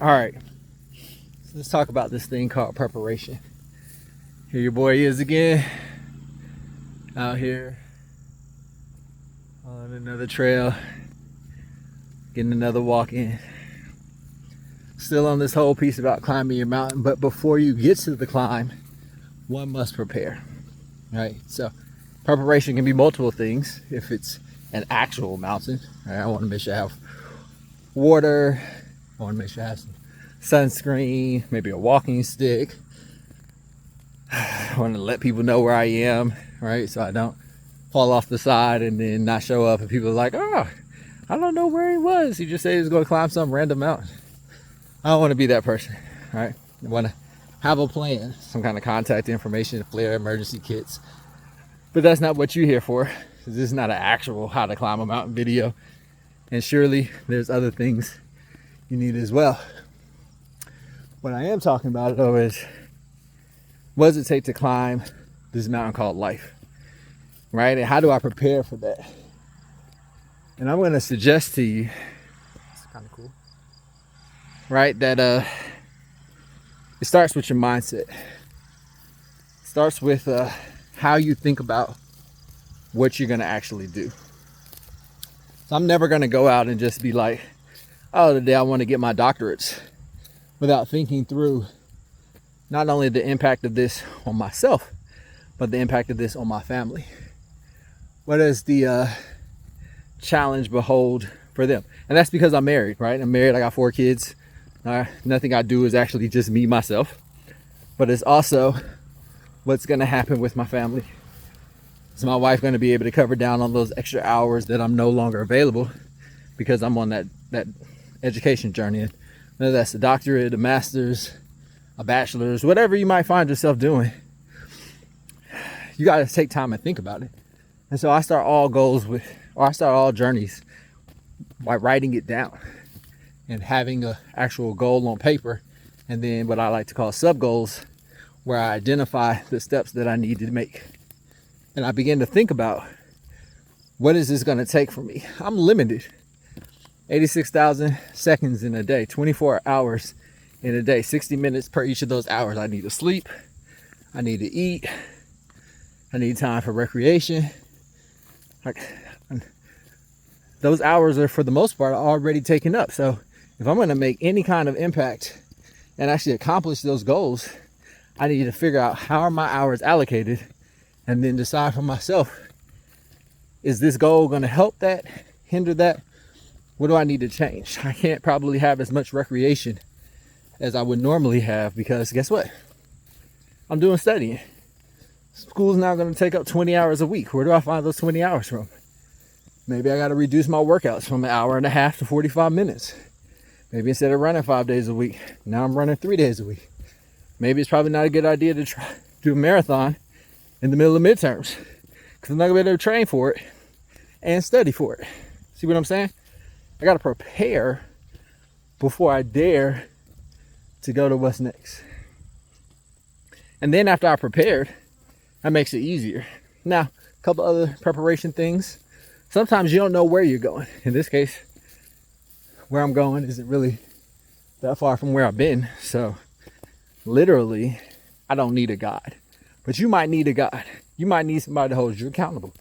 All right, so let's talk about this thing called preparation. Here your boy is again, out here on another trail, getting another walk in. Still on this whole piece about climbing your mountain, but before you get to the climb, one must prepare, right? So preparation can be multiple things. If it's an actual mountain, right, I want to make sure I have water, I want to make sure I have some sunscreen, maybe a walking stick. I want to let people know where I am, right? So I don't fall off the side and then not show up and people are like, oh, I don't know where he was. He just said he was going to climb some random mountain. I don't want to be that person, right? I want to have a plan, some kind of contact information, flare emergency kits. But that's not what you're here for. This is not an actual how to climb a mountain video. And surely there's other things you need as well. What I am talking about though is, what does it take to climb this mountain called life, right? And how do I prepare for that? And I'm going to suggest to you, it's kind of cool, right, that it starts with your mindset. It starts with how you think about what you're going to actually do. So I'm never going to go out and just be like, oh, today I want to get my doctorates, without thinking through not only the impact of this on myself, but the impact of this on my family. What does the challenge behold for them? And that's because I'm married, right? I'm married, I got 4 kids. Nothing I do is actually just me, myself, but it's also what's going to happen with my family. Is my wife going to be able to cover down on those extra hours that I'm no longer available because I'm on that education journey? And whether that's a doctorate, a master's, a bachelor's, whatever you might find yourself doing, you got to take time and think about it. And so I start all journeys by writing it down and having an actual goal on paper, and then what I like to call sub goals, where I identify the steps that I need to make. And I begin to think about, what is this going to take for me? I'm limited. 86,000 seconds in a day, 24 hours in a day, 60 minutes per each of those hours. I need to sleep, I need to eat, I need time for recreation. Those hours are, for the most part, already taken up. So if I'm going to make any kind of impact and actually accomplish those goals, I need to figure out how are my hours allocated, and then decide for myself, is this goal going to help that, hinder that? What do I need to change? I can't probably have as much recreation as I would normally have, because guess what? I'm doing studying. School's now going to take up 20 hours a week. Where do I find those 20 hours from? Maybe I got to reduce my workouts from 1.5 hours to 45 minutes. Maybe instead of running 5 days a week, now I'm running 3 days a week. Maybe it's probably not a good idea to try do a marathon in the middle of midterms, because I'm not going to be able to train for it and study for it. See what I'm saying? I got to prepare before I dare to go to what's next. And then after I prepared, that makes it easier. Now, a couple other preparation things. Sometimes you don't know where you're going. In this case, where I'm going isn't really that far from where I've been. So literally, I don't need a guide. But you might need a guide. You might need somebody to hold you accountable.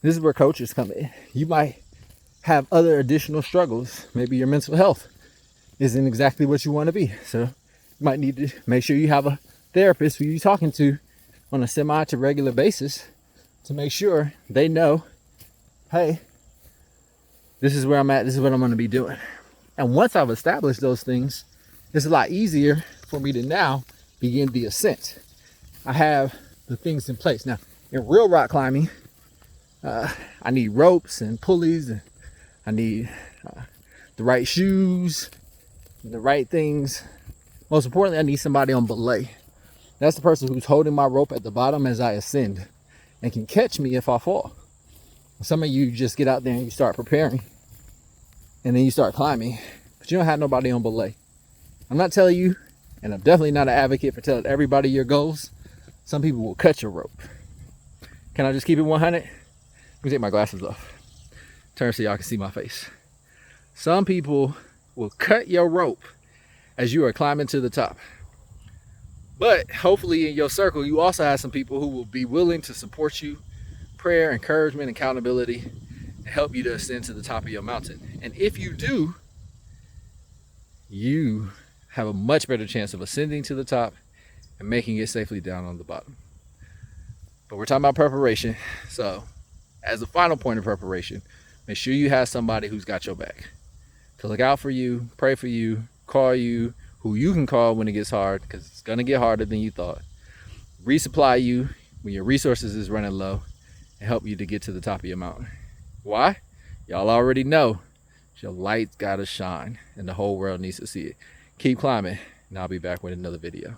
This is where coaches come in. You might have other additional struggles. Maybe your mental health isn't exactly what you want to be. So you might need to make sure you have a therapist who you're talking to on a semi to regular basis to make sure they know, hey, this is where I'm at, this is what I'm going to be doing. And once I've established those things, it's a lot easier for me to now begin the ascent. I have the things in place. Now, in real rock climbing, I need ropes and pulleys, and I need the right shoes, the right things. Most importantly, I need somebody on belay. That's the person who's holding my rope at the bottom as I ascend and can catch me if I fall. Some of you just get out there and you start preparing, and then you start climbing, but you don't have nobody on belay. I'm not telling you, and I'm definitely not an advocate for telling everybody your goals. Some people will cut your rope. Can I just keep it 100? Let me take my glasses off. Turn so y'all can see my face. Some people will cut your rope as you are climbing to the top. But hopefully in your circle, you also have some people who will be willing to support you, prayer, encouragement, accountability, and help you to ascend to the top of your mountain. And if you do, you have a much better chance of ascending to the top and making it safely down on the bottom. But we're talking about preparation. So as a final point of preparation, make sure you have somebody who's got your back to look out for you, pray for you, call you, who you can call when it gets hard, because it's going to get harder than you thought. Resupply you when your resources is running low and help you to get to the top of your mountain. Why? Y'all already know. Your light's got to shine and the whole world needs to see it. Keep climbing, and I'll be back with another video.